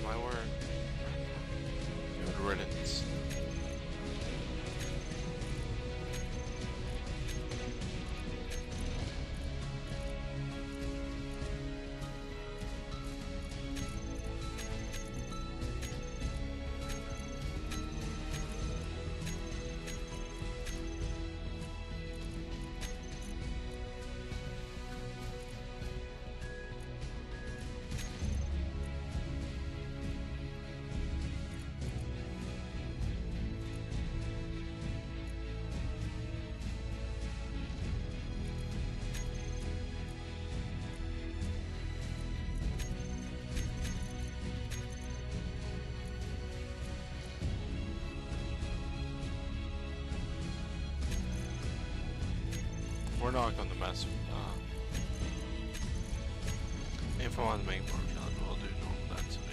my word. Good riddance. We're not going to mess with if I want to make more challenge, we'll do normal. That's me.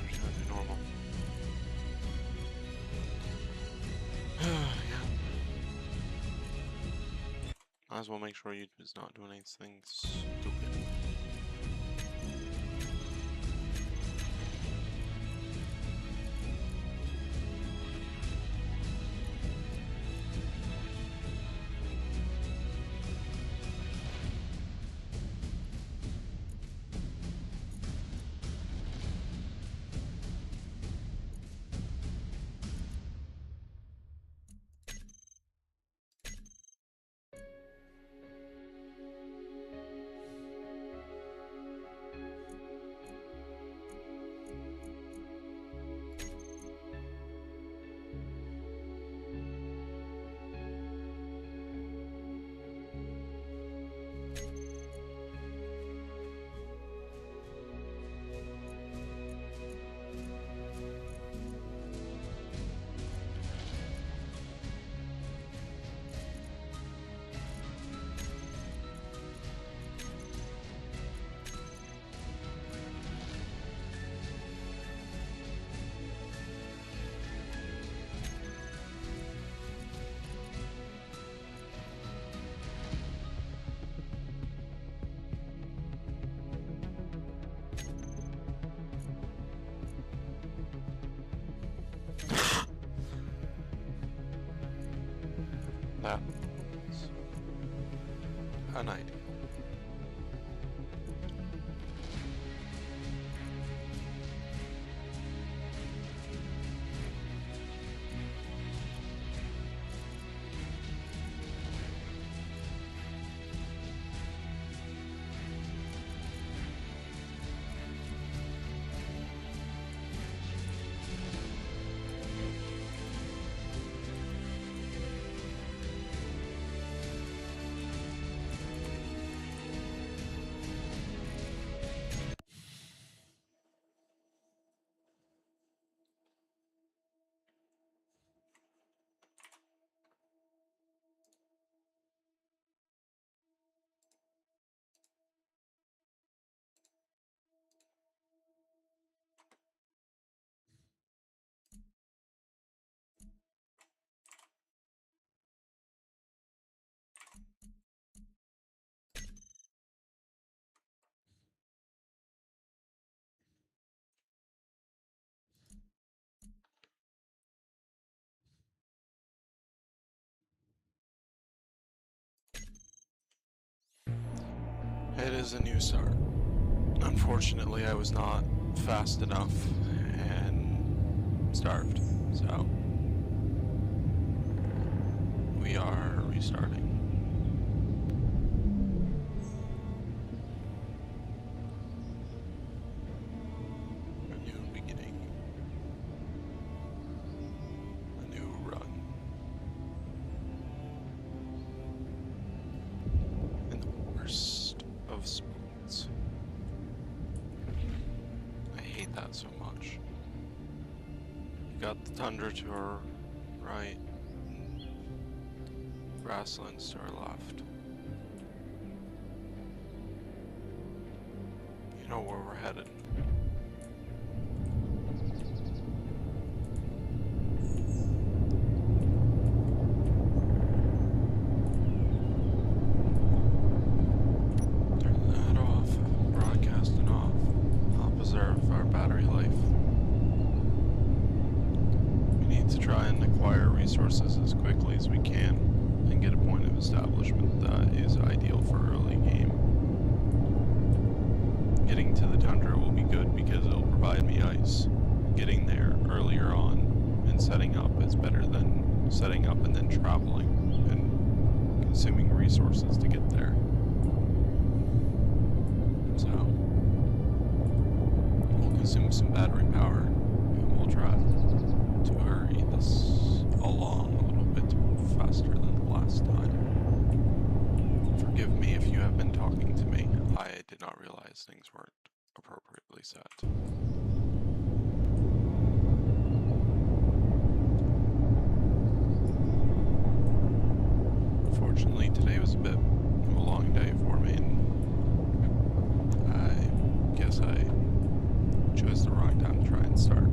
We're just gonna do normal. Yeah. Might as well make sure YouTube's not doing anything stupid. That was an idea. It is a new start. Unfortunately, I was not fast enough and starved, so we are restarting. A new beginning. A new run. In the worst of spoons. I hate that so much. You got the tundra to our right, and grasslands to our left. You know where we're headed. Turn that off. Broadcasting off. Opposite resources as quickly as we can and get a point of establishment that is ideal for early game. Getting to the tundra will be good because it'll provide me ice. Getting there earlier on and setting up is better than setting up and then traveling and consuming resources to get there. So, we'll consume some battery power and we'll try to hurry this along a little bit faster than the last time. Forgive me if you have been talking to me. I did not realize things weren't appropriately set. Fortunately, today was a bit of a long day for me, and I guess I chose the wrong time to try and start.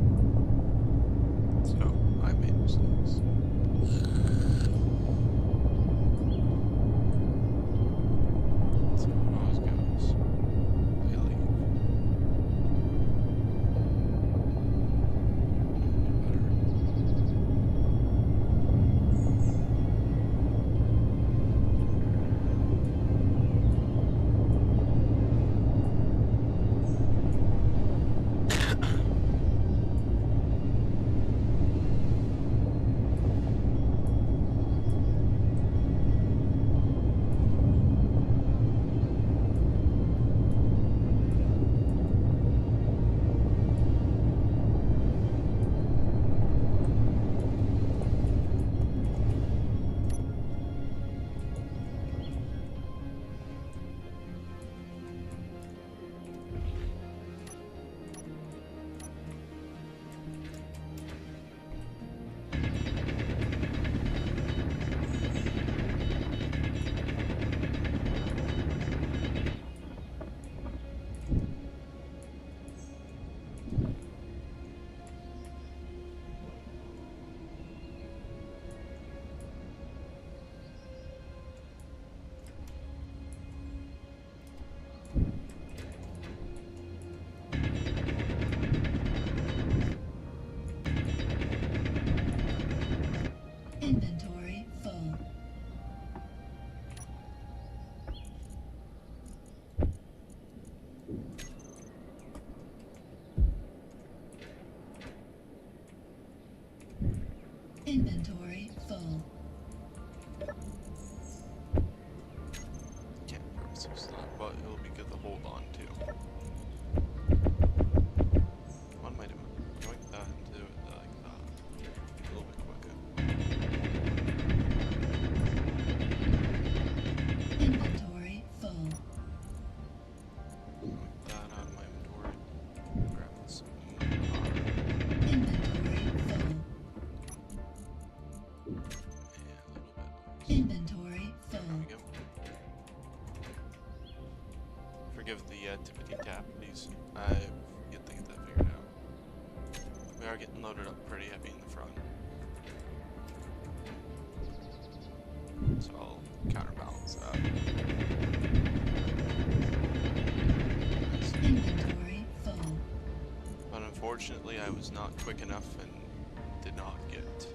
So, I made mistakes. So it always goes. They leave. Inventory full. Inventory full. Can't process that, but it'll be good to hold on to. What am I doing? Going that and do it like that. A little bit quicker. Inventory full. Move that out of my inventory. Grab some Inventory full. and a little bit. Inventory There full. we go. Forgive the tippity tap, please. I've yet to get that figured out. We are getting loaded up pretty heavy in the front. So I'll counterbalance that. Nice. Inventory full. But unfortunately, I was not quick enough and did not get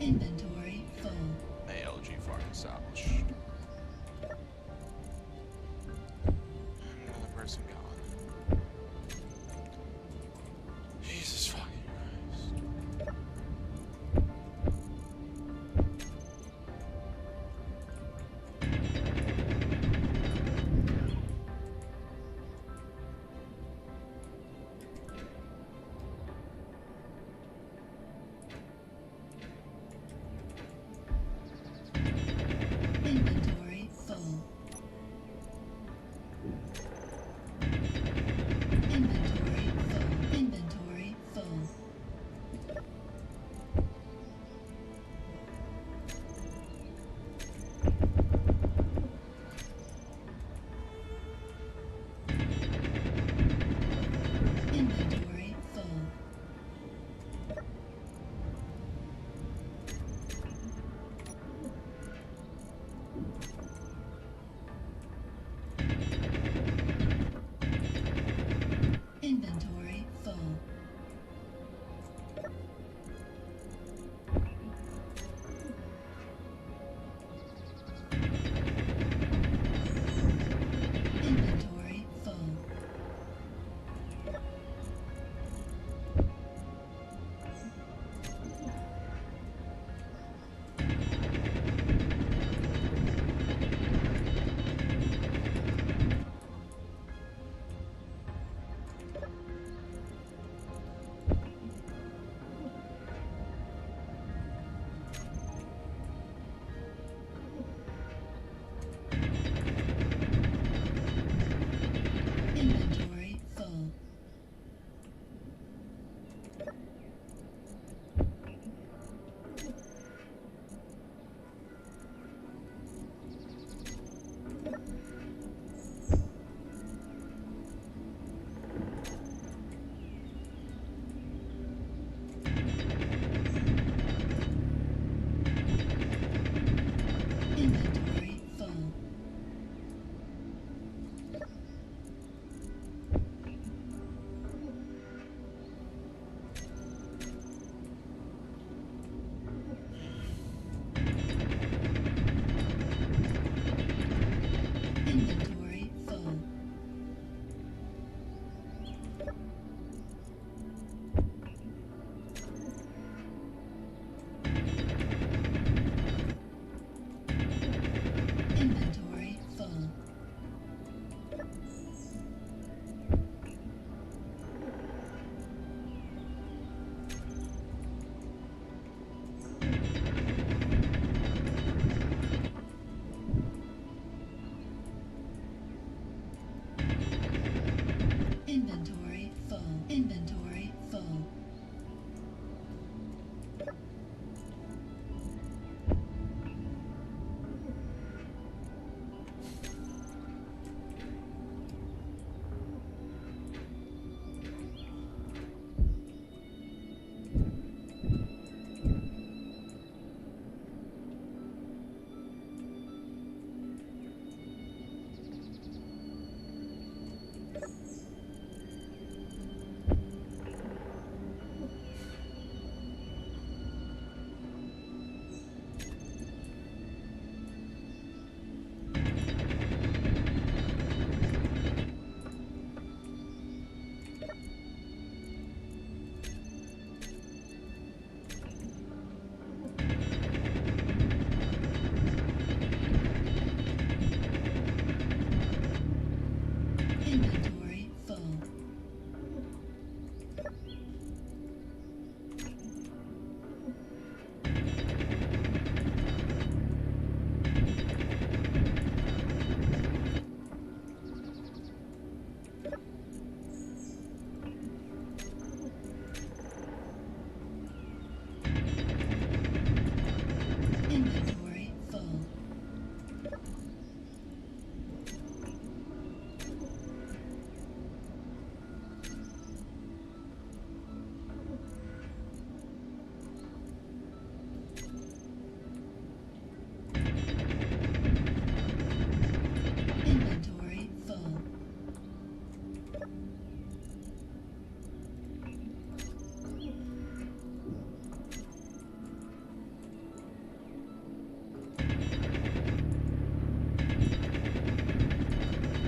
Inventory full. ALG farm established. And another person gone. Jesus fucking Christ. Inventory full.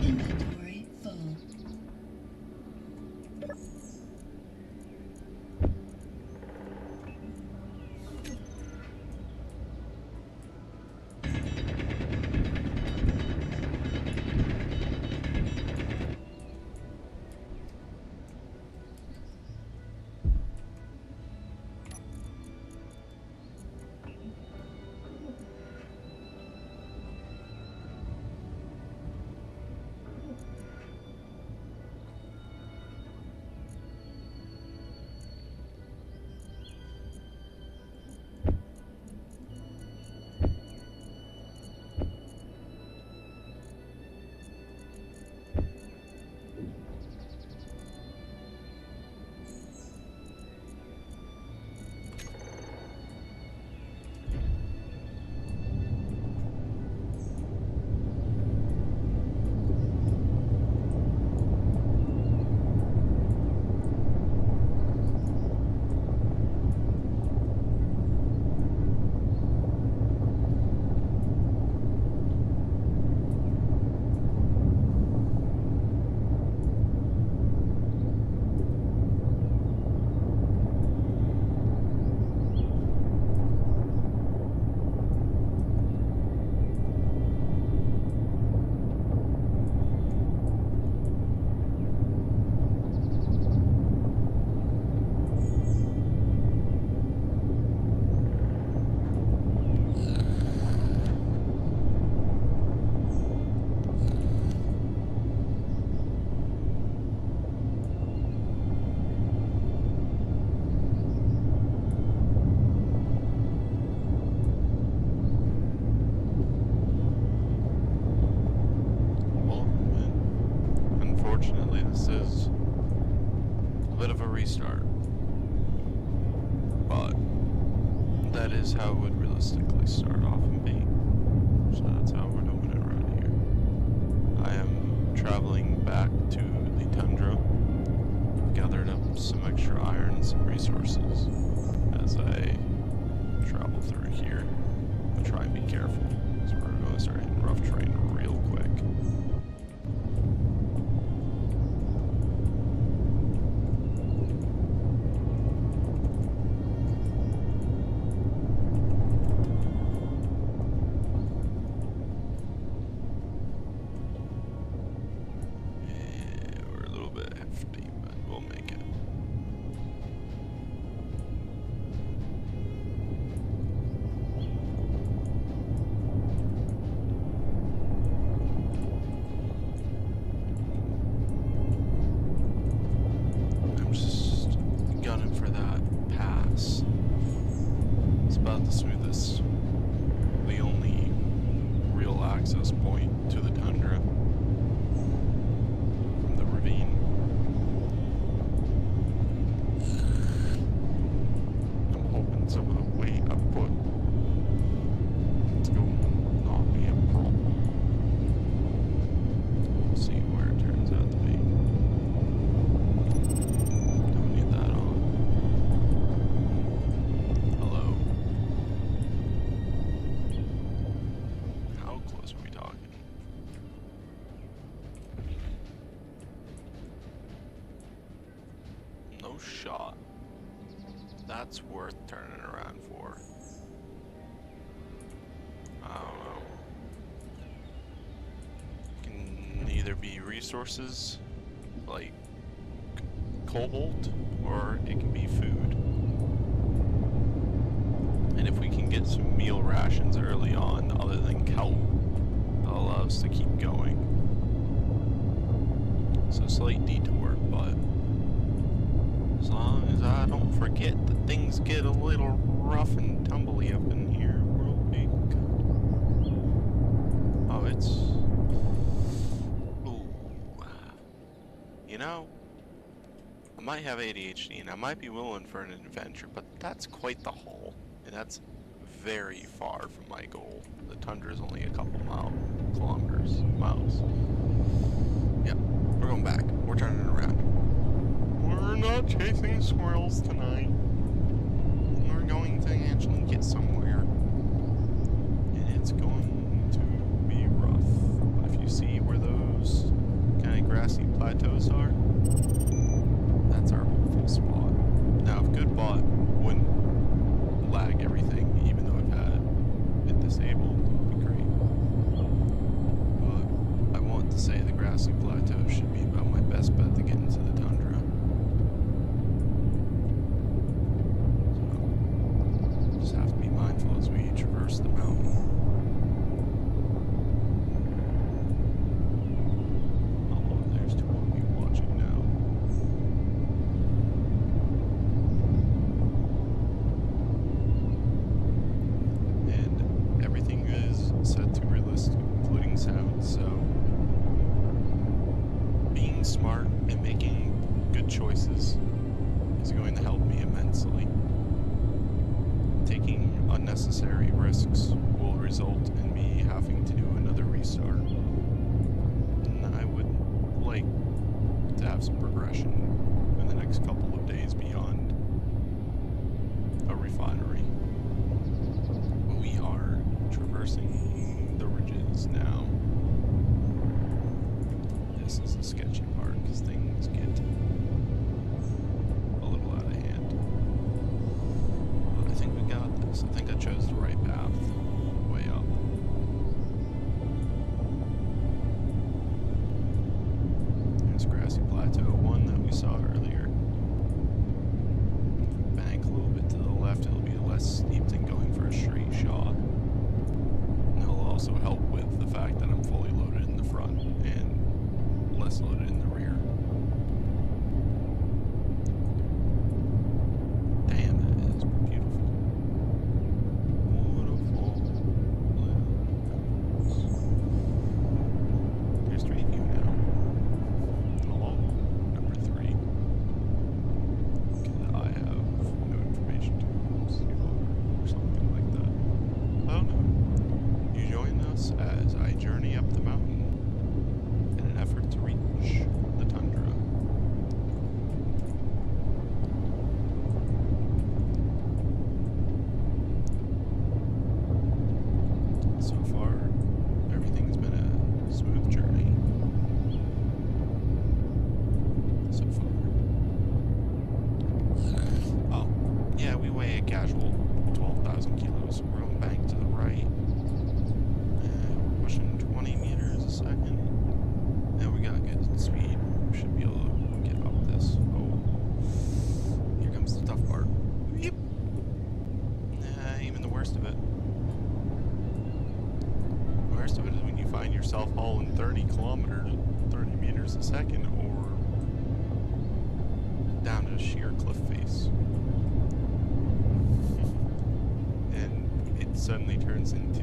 Inventory full. Well, unfortunately, this is a bit of a restart. But that is how it would realistically start off and be. So that's how we're doing it around here. I am traveling back to the tundra. I've gathered up some extra iron and some resources as I travel through here. But try and be careful, because we're going to start hitting rough terrain real quick. We're a little bit hefty, but we'll make it. I'm just gunning for that pass. It's about the smoothest, the only real access point to the tundra from the ravine. I'm hoping some of the weight I put will not be a problem. We'll see where it turns out to be. Don't need that on. Hello. How close are we talking? No shot. That's worth turning around for. I don't know. Can either be resources like cobalt, or it can be food. And if we can get some meal rations early on, other than kelp, that'll allow us to keep going. So slight detour, but as long as I don't forget that things get a little rough and tumbly up in here, we'll be good. Oh, it's... Ooh. You know, I might have ADHD and I might be willing for an adventure, but that's quite the haul. And that's very far from my goal. The tundra is only a couple miles. Yep. We're going back. We're turning around. We're not chasing squirrels tonight. We're going to actually get somewhere. And it's going to be rough. But if you see where those kind of grassy plateaus are, that's our hopeful spot. Now, if GoodBot wouldn't lag everything, even though I've had it disabled, it would be great. But I want to say the grassy plateau should be about my best bet to get into the tundra. So, just have to be mindful as we traverse the mountain. Oh, there's two of you watching now. And everything is set to realistic, including sound, so being smart and making good choices is going to help me immensely. Taking unnecessary risks will result in me having to do another restart. And I would like to have some progression in the next couple of days beyond a refinery. We are traversing the ridges now. This is the sketchy part because things get a little out of hand. But I think we got this. I think I chose the right path. Way up. There's Grassy Plateau 1 that we saw earlier. If we bank a little bit to the left, it'll be less steep than going for a straight shot. And it'll also help with the fact that I'm fully loaded in the front and less loaded in the rear. Damn, that is beautiful. Beautiful. There's 3 of you now. Hello, number 3. Because I have no information to zero or something like that. I don't know. You join us as I journey up the mountain in an effort to reach the tundra. So far, everything's been a smooth journey. So far. Oh, yeah, we weigh a casual 12,000 kilos. We're going back to the right. We're pushing 20 meters a second. Yeah, we got good speed. We should be able to get up this. Oh, here comes the tough part. Yep. Even the worst of it. The worst of it is when you find yourself hauling 30 meters a second, or down a sheer cliff face. And it suddenly turns into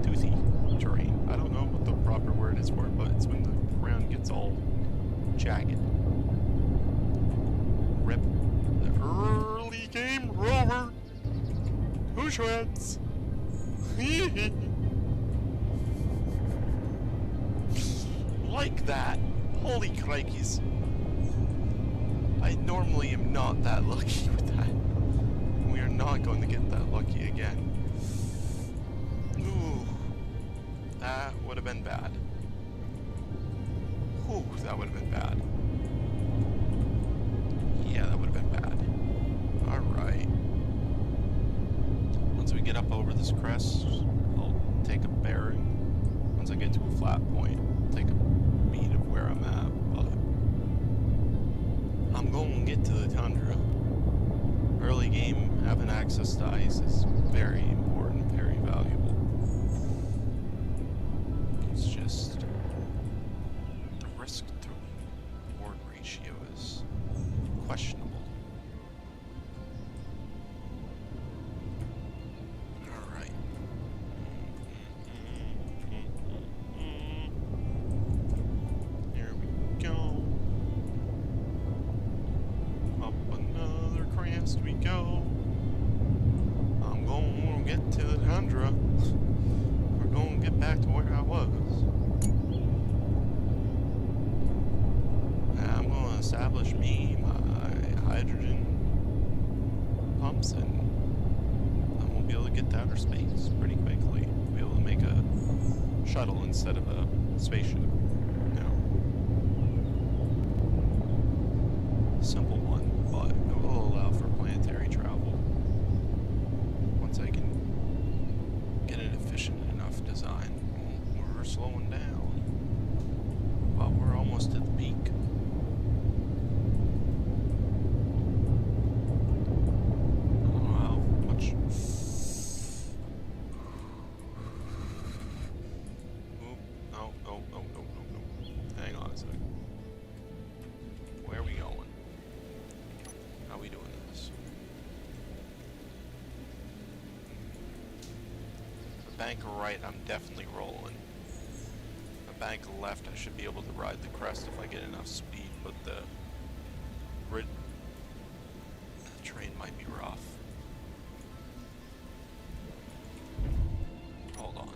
toothy terrain. I don't know what the proper word is for it, but it's when the ground gets all jagged. Rip the early game rover to shreds. Like that. Holy crikeys. I normally am not that lucky with that. We are not going to get that lucky again. Ooh. That would have been bad. Ooh, that would have been bad. Yeah, that would have been bad. Alright. Once we get up over this crest, I'll take a bearing. Once I get to a flat point, I'll take a beat of where I'm at. But I'm going to get to the tundra. Early game, having access to ice is very important, very valuable. It's just the risk to reward ratio is questionable. Alright. Here we go. Up another crest we go. I'm gonna get to the tundra. We're gonna get back to where I was. I'm going to establish my hydrogen pumps, and then we'll be able to get to outer space pretty quickly. We'll be able to make a shuttle instead of a spaceship. You know, simple one, but it will allow for planetary travel once I can get an efficient enough design. We're slowing down, but we're almost at the peak. I don't know how much. No. Hang on a second. Where are we going? How are we doing this? The bank right, I'm definitely rolling. The bank left, I should be able to ride the crest if I get enough speed, but the train might be rough. Hold on.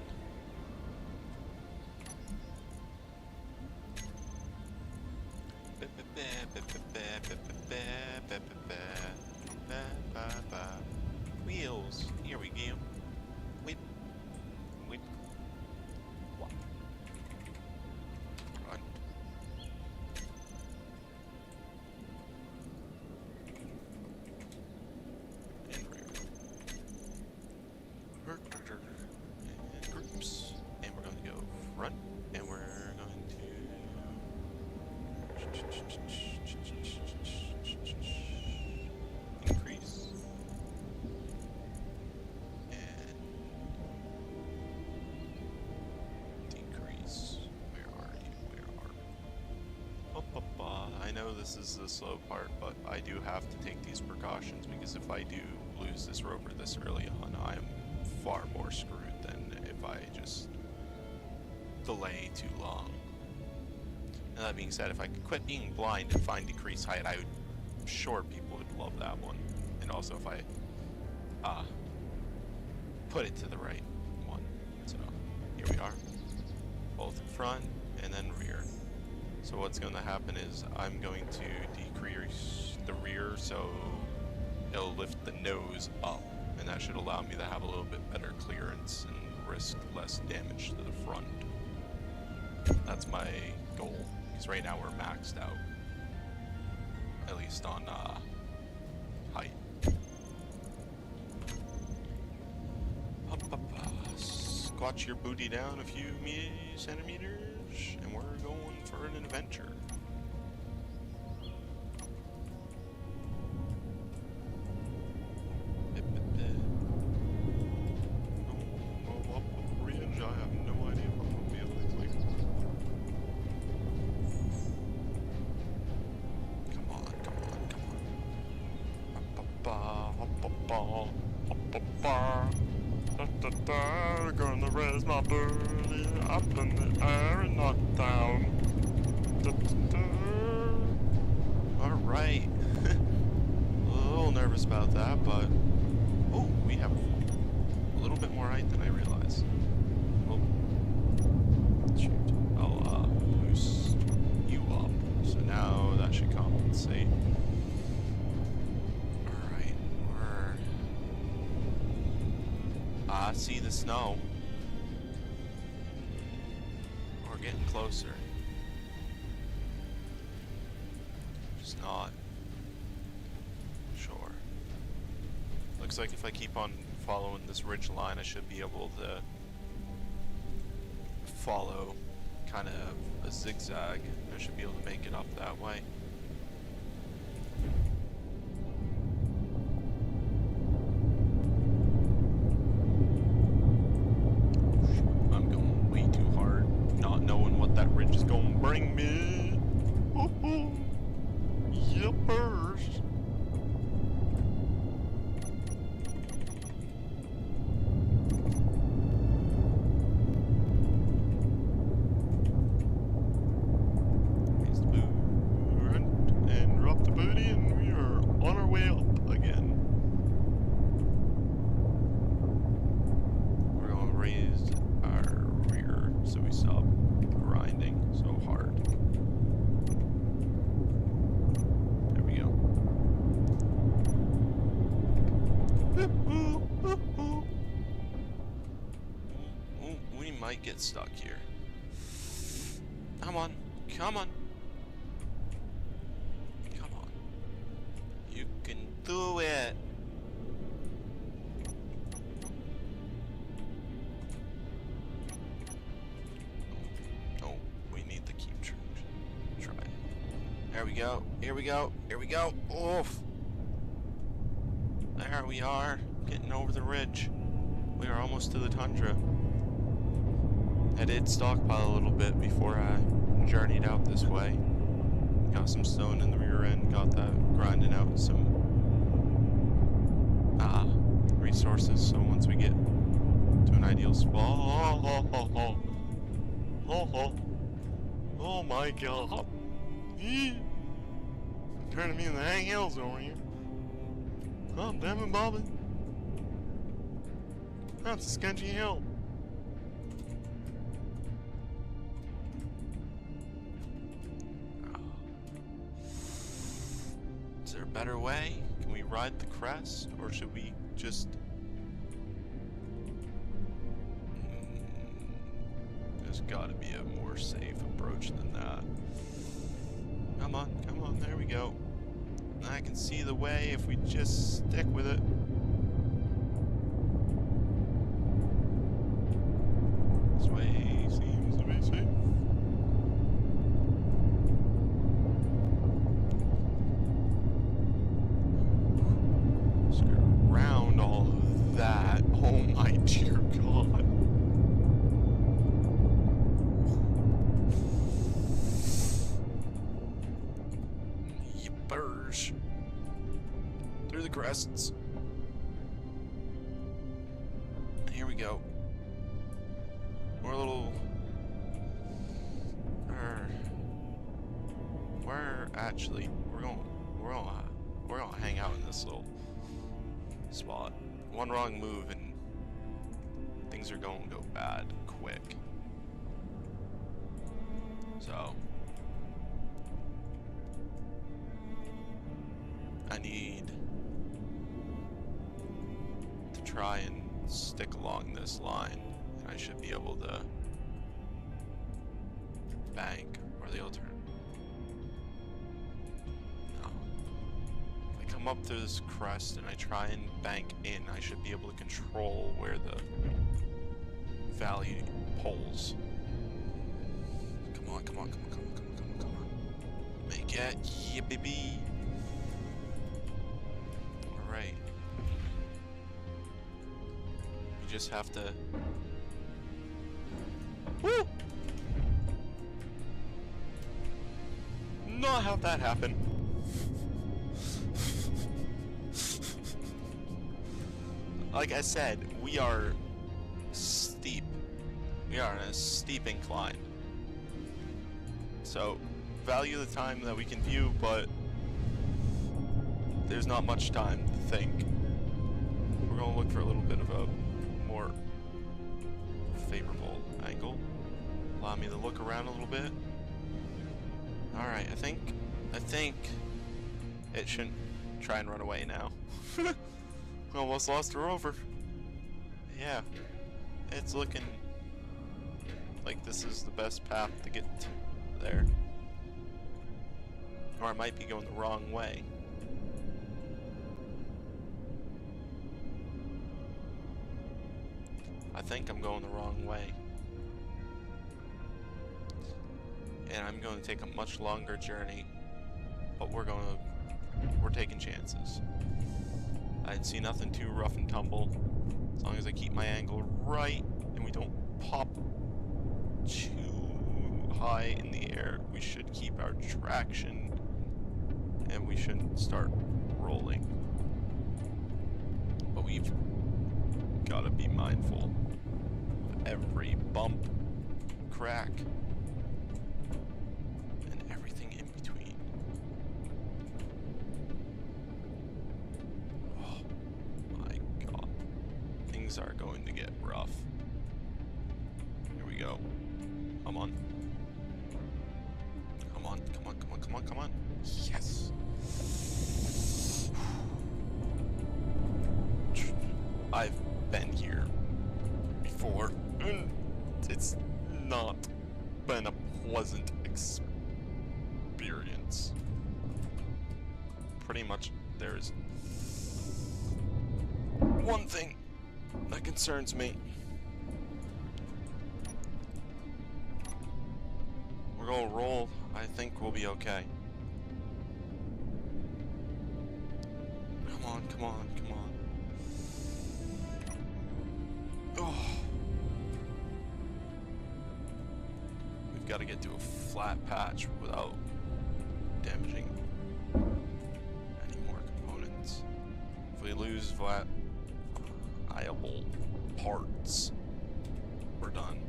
Wheels. Here we go. Whip. Whop. Run. And rear. And groups. And we're going to go front. And we're going to increase and decrease. Where are you? I know this is the slow part, but I do have to take these precautions because if I do lose this rover this early on, I am far more screwed than if I just delay too long. And that being said, if I could quit being blind and find decreased height, I'm sure people would love that one. And also if I put it to the right one. So here we are, both front and then rear. So what's going to happen is I'm going to decrease the rear so it'll lift the nose up, and that should allow me to have a little bit better clearance and risk less damage to the front. That's my goal, because right now we're maxed out, at least on height. Squat your booty down a few centimeters, and we're going for an adventure. Gonna raise my birdie up in the air and not down. Alright. A little nervous about that, but oh, we have a little bit more height than I realized. Well, shoot. I'll boost you up. So now that should compensate. Alright, I see the snow. We're getting closer. Just not sure. Looks like if I keep on following this ridge line, I should be able to follow kind of a zigzag. I should be able to make it up that way. I'm going way too hard, not knowing what that ridge is going to bring me. Woohoo! Yippers! Raise the boot, and drop the booty, and we are on our way up again. We're going to raise our might get stuck here. Come on. Come on. Come on. You can do it. Oh, we need to keep trying. There we go. Here we go. Here we go. Oof. There we are. Getting over the ridge. We are almost to the tundra. I did stockpile a little bit before I journeyed out this way. Got some stone in the rear end, got that grinding out some resources, so once we get to an ideal spot... Oh my god! Turning me in the hang hills over here. Oh damn it, Bobby. That's a sketchy hill. Is there a better way? Can we ride the crest, or should we just... There's gotta be a more safe approach than that. Come on, there we go. I can see the way if we just stick with it. This way seems to be safe. Skirt around all of that. Oh my dear God. Yippers. Through the crests. And here we go. We're a little... We're gonna hang out in this little spot. One wrong move and things are going to go bad quick. So I need to try and stick along this line, and I should be able to bank, or they'll turn. No. If I come up to this crest and I try and bank in, I should be able to control where the valley pulls. Come on, come on, come on, come on, come on, come on, come on. Make it, yeah, baby. Alright. You just have to... Woo! Not have that happen. Like I said, we are steep. We are in a steep incline. So, value the time that we can view, but there's not much time to think. We're gonna look for a little bit of a more favorable angle. Allow me to look around a little bit. Alright, I think it shouldn't try and run away now. We almost lost her over. Yeah, it's looking like this is the best path to get there. Or I might be going the wrong way. I think I'm going the wrong way. And I'm going to take a much longer journey, but we're taking chances. I'd see nothing too rough and tumble, as long as I keep my angle right and we don't pop too high in the air. We should keep our traction, and we shouldn't start rolling. But we've got to be mindful of every bump, crack, and everything in between. Oh my god. Things are going to get rough. Here we go. Come on. Come on, come on, come on, come on, come on. Yes! I've been here before. It's not been a pleasant experience. Pretty much there's one thing that concerns me. We're gonna roll. I think we'll be okay. Come on, come on, come on. Oh. We've got to get to a flat patch without damaging any more components. If we lose viable parts, we're done.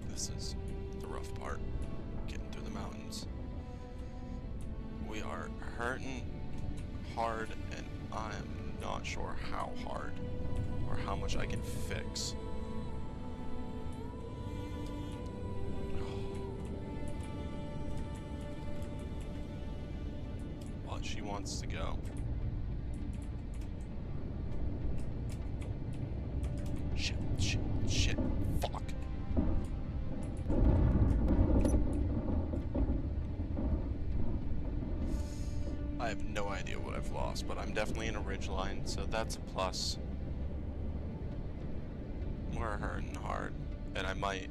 This is the rough part, getting through the mountains. We are hurting hard, and I am not sure how hard or how much I can fix. But she wants to go. Shit, shit, shit, fuck. I have no idea what I've lost, but I'm definitely in a ridgeline, so that's a plus. We're hurting hard, and I might,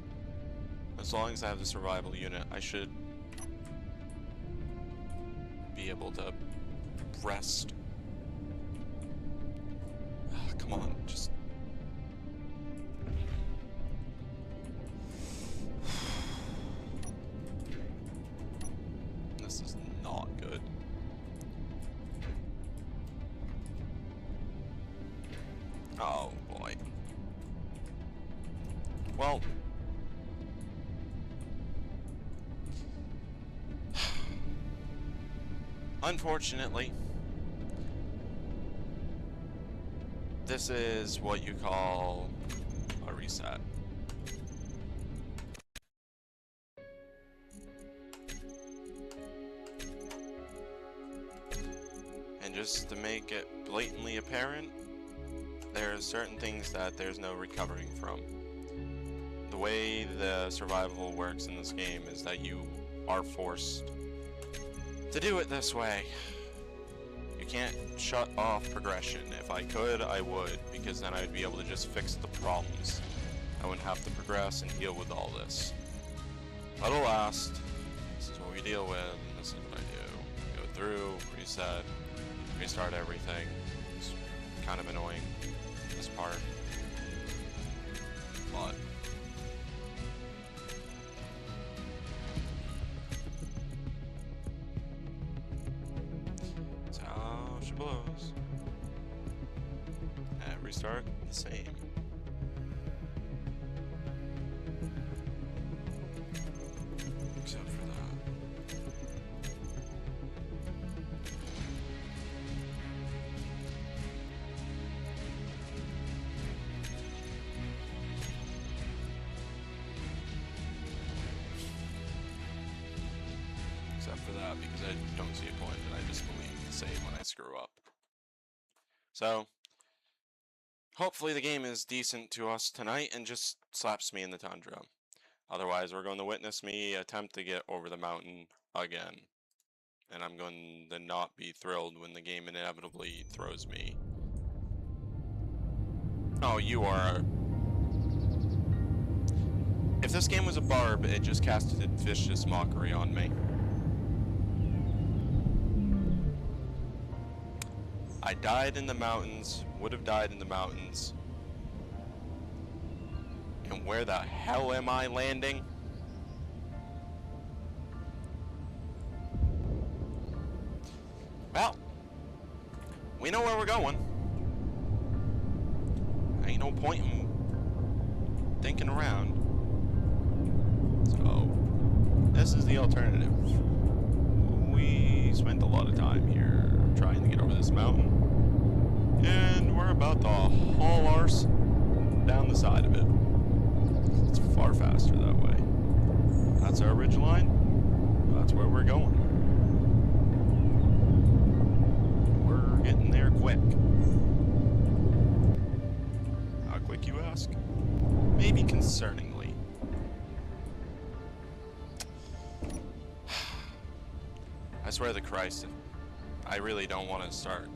as long as I have the survival unit, I should be able to rest. Come on, just... This is not good. Oh boy. Well, unfortunately, this is what you call a reset. And just to make it blatantly apparent, there are certain things that there's no recovering from. The way the survival works in this game is that you are forced to do it this way. You can't shut off progression. If I could, I would, because then I'd be able to just fix the problems. I wouldn't have to progress and deal with all this. But alas, this is what we deal with, and this is what I do. Go through, reset, restart everything. It's kind of annoying, this part. But that's how she blows. And restart the same. Except for that. Except for that, because I don't see a point, and I just believe the same when I screw up. So, hopefully the game is decent to us tonight and just slaps me in the tundra. Otherwise, we're going to witness me attempt to get over the mountain again. And I'm going to not be thrilled when the game inevitably throws me. Oh, you are... If this game was a barb, it just casted vicious mockery on me. I died in the mountains, would have died in the mountains. And where the hell am I landing? Well, we know where we're going. Ain't no point in thinking around. So, this is the alternative. We spent a lot of time here trying to get over this mountain. And we're about to haul arse down the side of it. It's far faster that way. That's our ridge line. That's where we're going. We're getting there quick. maybe concerningly. I swear to Christ, I really don't want to start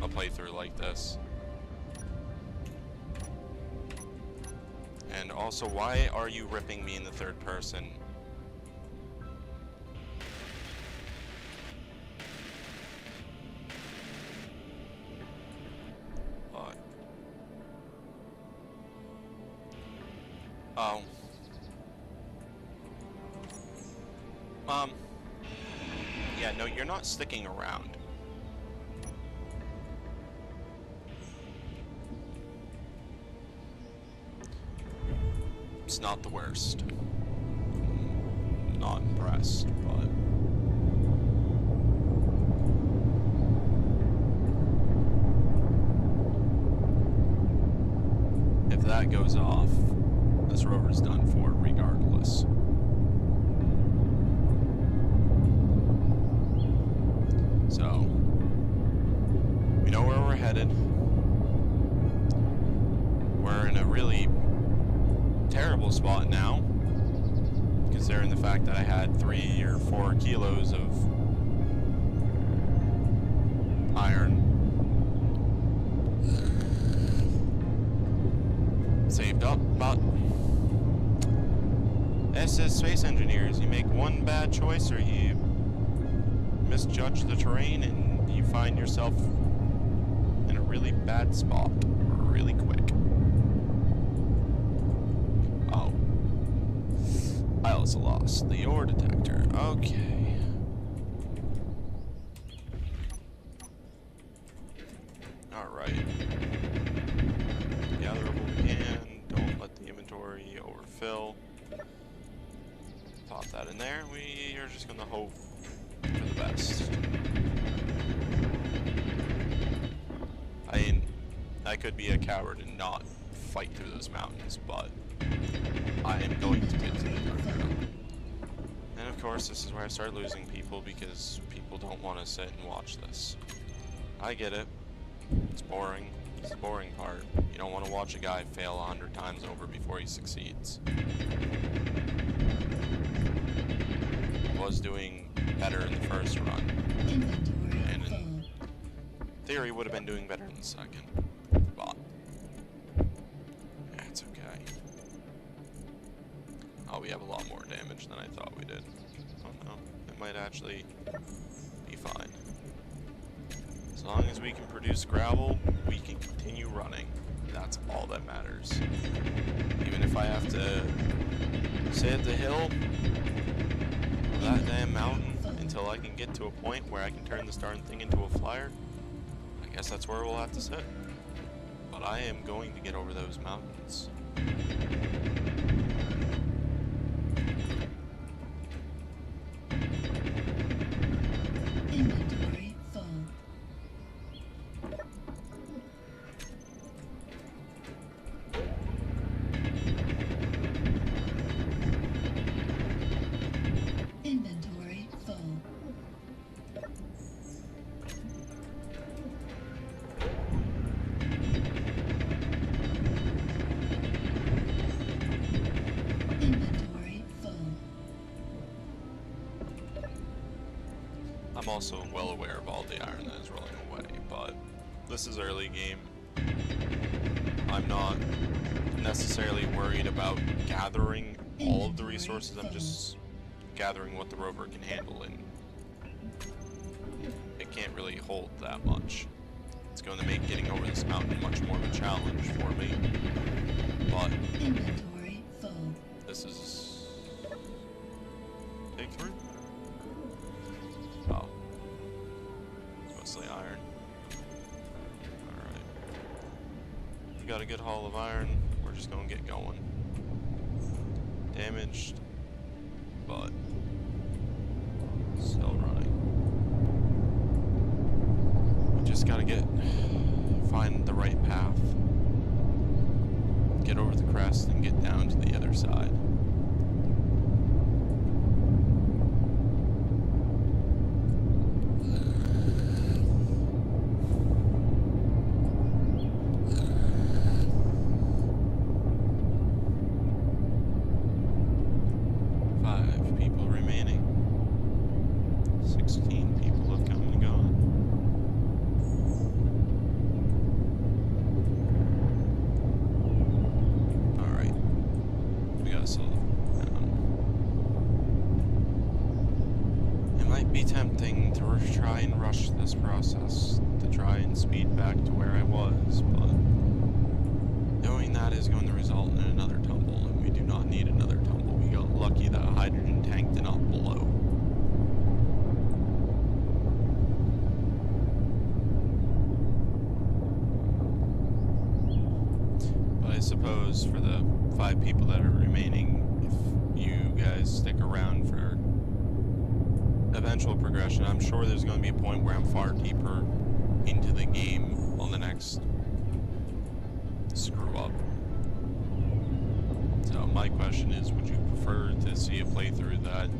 a playthrough like this. And also, why are you ripping me in the third person? What? Oh. Yeah, no, you're not sticking around. It's not the worst. Not impressed, but... if that goes off, this rover's done for regardless. So, we know where we're headed. We're in a really terrible spot now, considering the fact that I had 3 or 4 kilos of iron saved up, but this is Space Engineers. You make one bad choice or you misjudge the terrain and you find yourself in a really bad spot really quick. Oh. I also lost the ore detector. Okay. Alright. Gather up what we can. Don't let the inventory overfill. Pop that in there. We are just gonna hope for the best. I mean, I could be a coward and not fight through those mountains, but I am going to get to the dark room. And of course, this is where I start losing people because people don't want to sit and watch this. I get it. It's boring. It's the boring part. You don't want to watch a guy fail 100 times over before he succeeds. Was doing better in the first run, and in theory would have been doing better in the second, but yeah, it's okay. Oh, we have a lot more damage than I thought we did. Oh no, it might actually be fine. As long as we can produce gravel, we can continue running. That's all that matters. Even if I have to sit at the hill that damn mountain until I can get to a point where I can turn this darn thing into a flyer, I guess that's where we'll have to sit. But I am going to get over those mountains. Inventory full. Inventory full. Inventory full. I'm also well aware of all the iron that is rolling away, but this is early game. I'm not necessarily worried about gathering all of the resources, I'm just gathering what the rover can handle, and it can't really hold that much. It's going to make getting over this mountain much more of a challenge for me, but Inventory full. this is... take 3? Oh. It's mostly iron. Alright. We got a good haul of iron, we're just gonna get going. Damaged, but still running. We just gotta find the right path, get over the crest, and get down to the other side. be tempting to try and rush this process, to try and speed back to where I was, but doing that is going to result in another tumble, and we do not need another tumble. We got lucky that a hydrogen tank did not blow. But I suppose for the 5 people that are remaining, if you guys stick around for eventual progression, I'm sure there's going to be a point where I'm far deeper into the game on the next screw up. So my question is, would you prefer to see a playthrough that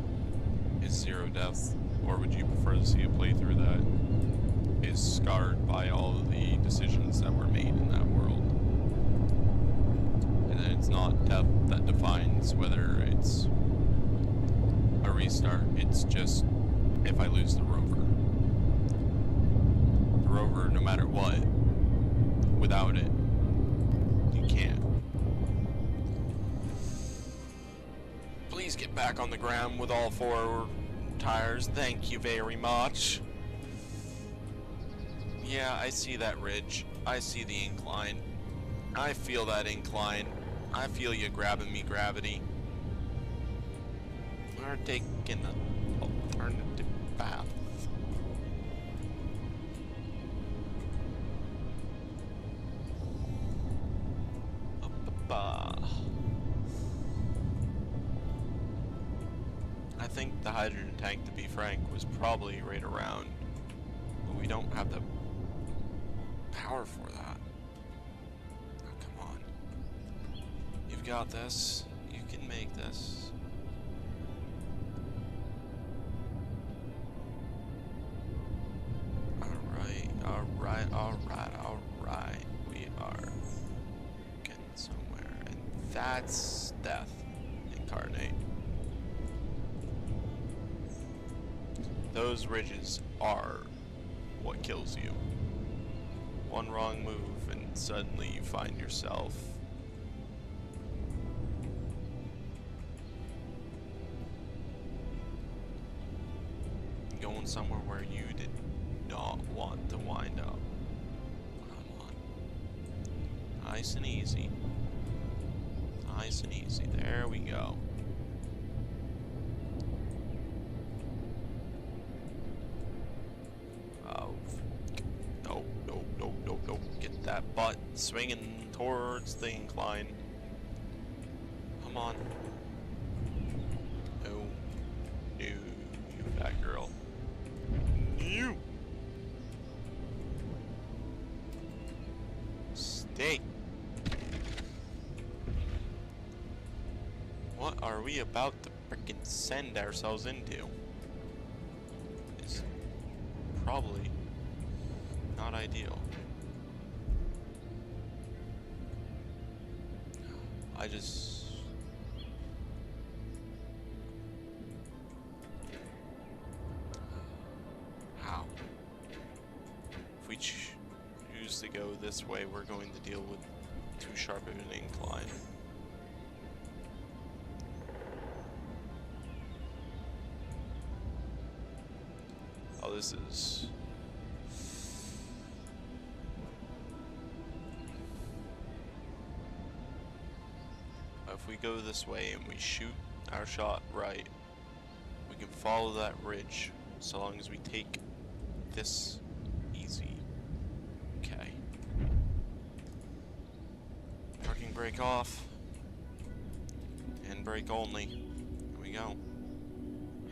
is 0 death, or would you prefer to see a playthrough that is scarred by all of the decisions that were made in that world? And it's not death that defines whether it's a restart, it's just if I lose the rover. The rover, no matter what, without it, you can't. Please get back on the ground with all 4 tires. Thank you very much. Yeah, I see that ridge. I see the incline. I feel that incline. I feel you grabbing me, gravity. We're taking an alternative path. I think the hydrogen tank, to be frank, was probably right around, but we don't have the power for that. Oh, come on. You've got this. You can make this. Alright. We are getting somewhere. And that's death incarnate. Those ridges are what kills you. One wrong move and suddenly you find yourself going somewhere where you did not want to wind up. Come on. Nice and easy. Nice and easy. There we go. Oh. No. Get that butt swinging towards the incline. Come on. No, you fat girl. You! Stay! What are we about to frickin' send ourselves into? It's probably not ideal. I just... How? If we choose to go this way, we're going to deal with too sharp of an incline. Oh, this is... If we go this way and we shoot our shot right, we can follow that ridge so long as we take this easy. Okay. Parking brake off. Handbrake only. Here we go.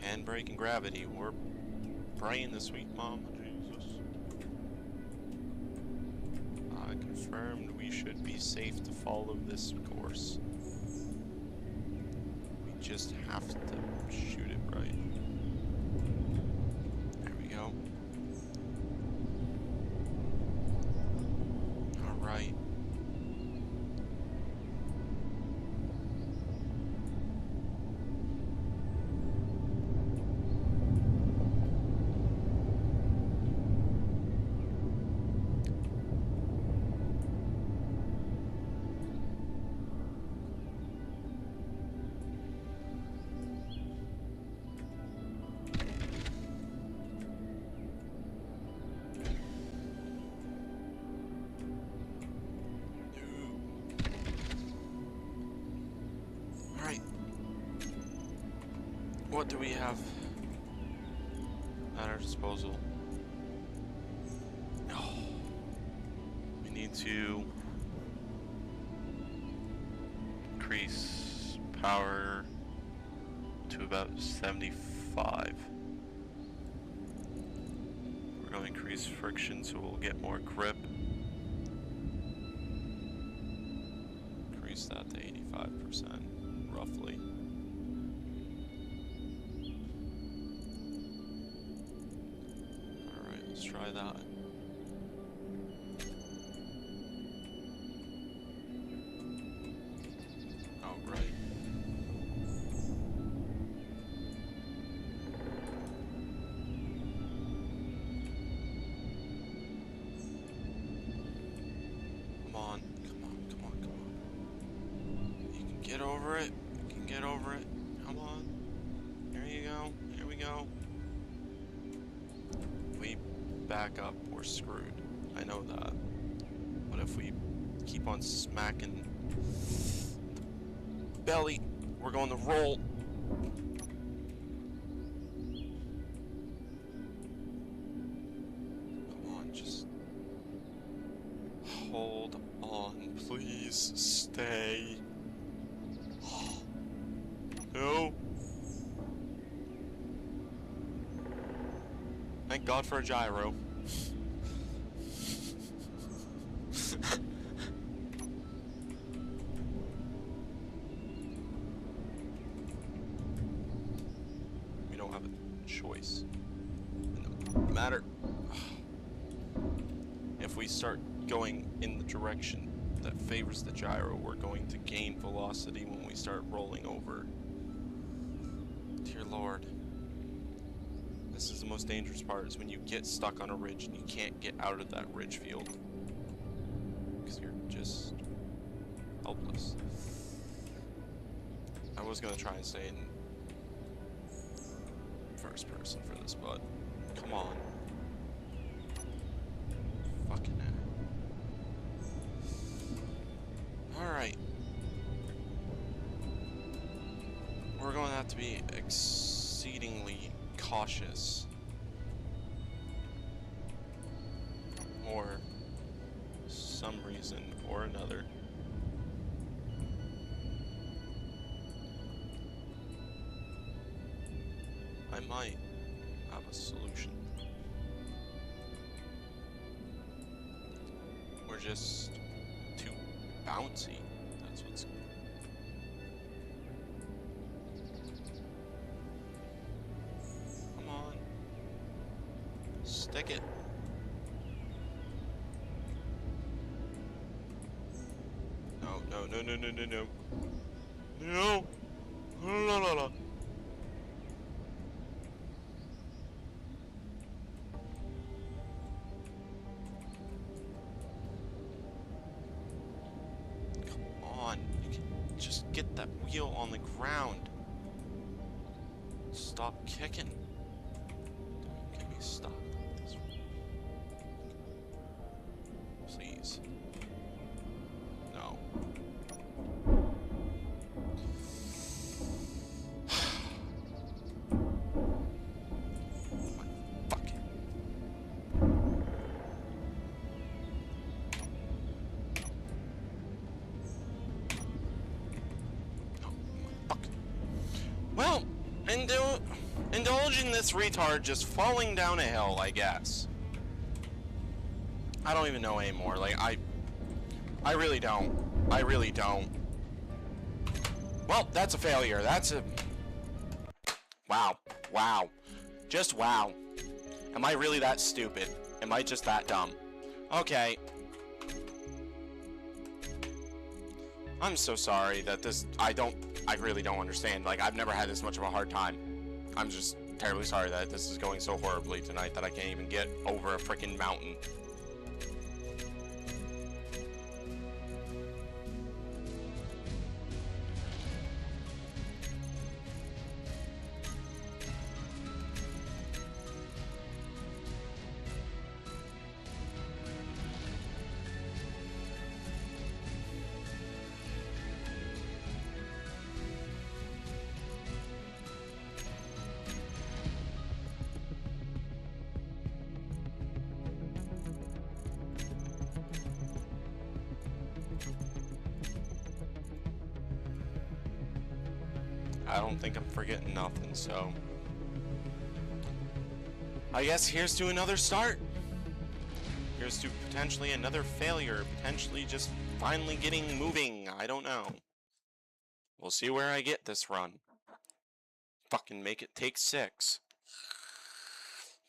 Handbrake and gravity. We're praying the sweet mama Jesus. Confirmed we should be safe to follow this course. We just have to shoot it right. There we go. Alright. what do we have at our disposal? Oh, we need to increase power to about 75. We're going to increase friction so we'll get more grip. Increase that to 85%, roughly. Alright, let's try that. Oh, right. Come on, come on, come on, come on. You can get over it. You can get over it. Come on. There you go. Here we go. If we back up, we're screwed. I know that. But if we keep on smacking the belly, we're going to roll. Come on, just hold on, please stay. No. Thank God for a gyro. We don't have a choice. No matter. If we start going in the direction that favors the gyro, we're going to gain velocity when we start rolling over. Dear Lord. This is the most dangerous part, is when you get stuck on a ridge and you can't get out of that ridge field. Because you're just helpless. I was going to try and stay in first person for this, but come on. Fucking hell. Alright. We're going to have to be exceedingly cautious. For some reason or another. I might have a solution. We're just too bouncy. That's what's... Come on. Stick it. No, no, no, no, no, no, no. No! La la la. Just get that wheel on the ground. Stop kicking. Don't get me stuck. Please. No. Fuck it. Well, indulging this retard just falling down a hill, I guess. I don't even know anymore. Like, I really don't. I really don't. Well, that's a failure. That's a... Wow. Wow. Just wow. Am I really that stupid? Am I just that dumb? Okay. I'm so sorry that this... I really don't understand. Like, I've never had this much of a hard time. I'm just terribly sorry that this is going so horribly tonight that I can't even get over a freaking mountain. I don't think I'm forgetting nothing, so... I guess here's to another start. Here's to potentially another failure, potentially just finally getting moving. I don't know. We'll see where I get this run. Fucking make it take 6.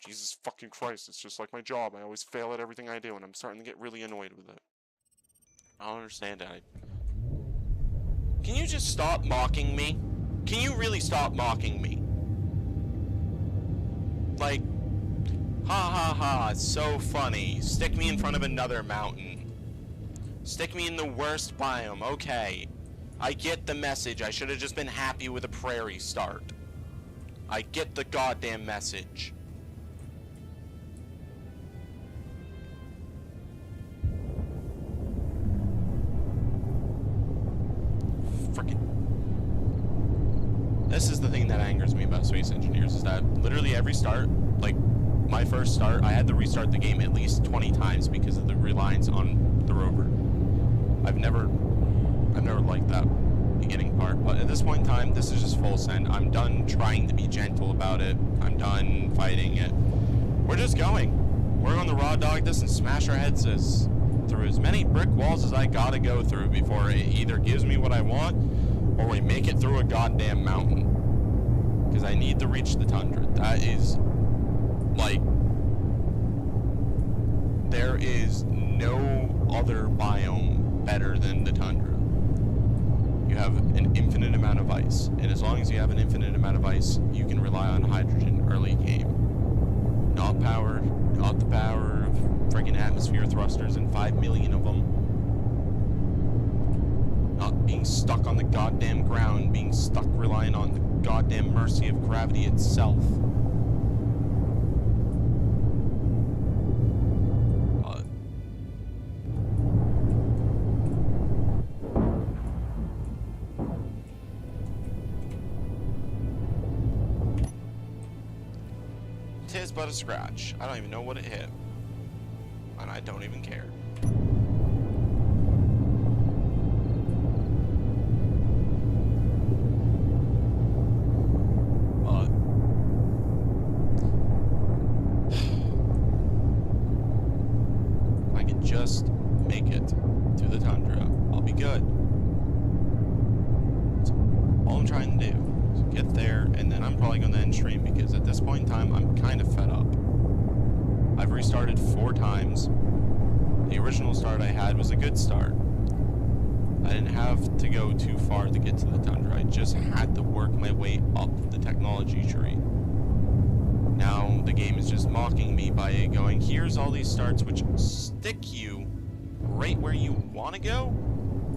Jesus fucking Christ, it's just like my job. I always fail at everything I do, and I'm starting to get really annoyed with it. I don't understand it. Can you just stop mocking me? Can you really stop mocking me? Like, ha ha ha, it's so funny. Stick me in front of another mountain. Stick me in the worst biome, okay. I get the message. I should have just been happy with a prairie start. I get the goddamn message. Frickin'. This is the thing that angers me about Space Engineers, is that literally every start, like my first start, I had to restart the game at least 20 times because of the reliance on the rover. I've never liked that beginning part, but at this point in time, this is just full send. I'm done trying to be gentle about it. I'm done fighting it. We're just going. We're going to raw dog this and smash our heads through as many brick walls as I gotta go through before it either gives me what I want or we make it through a goddamn mountain. Because I need to reach the tundra. That is, like, there is no other biome better than the tundra. You have an infinite amount of ice, and as long as you have an infinite amount of ice, you can rely on hydrogen early game. Not the power of friggin' atmosphere thrusters and 5 million of them. Not being stuck on the goddamn ground, being stuck relying on the goddamn mercy of gravity itself. Tis but a scratch. I don't even know what it hit. And I don't even care. If I could just make it to the tundra, I'll be good. That's all I'm trying to do. Get there, and then I'm probably going to end stream because at this point in time, I'm kind of fed up. I've restarted 4 times. The original start I had was a good start. I didn't have to go too far to get to the tundra. I just had to work my way up the technology tree. Now the game is just mocking me by going, here's all these starts which stick you right where you want to go,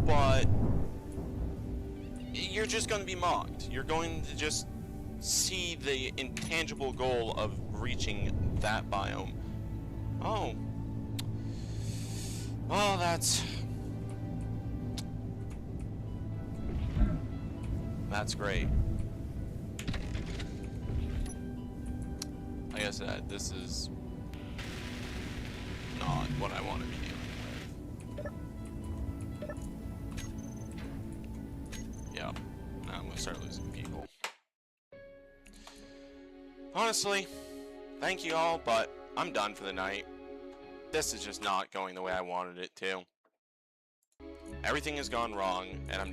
but you're just going to be mocked. You're going to just see the intangible goal of reaching that biome. Oh. Well, that's great. Like I said, this is not what I want to be dealing with. Yeah, now I'm gonna start losing people. Honestly, thank you all, but I'm done for the night. This is just not going the way I wanted it to. Everything has gone wrong, and I'm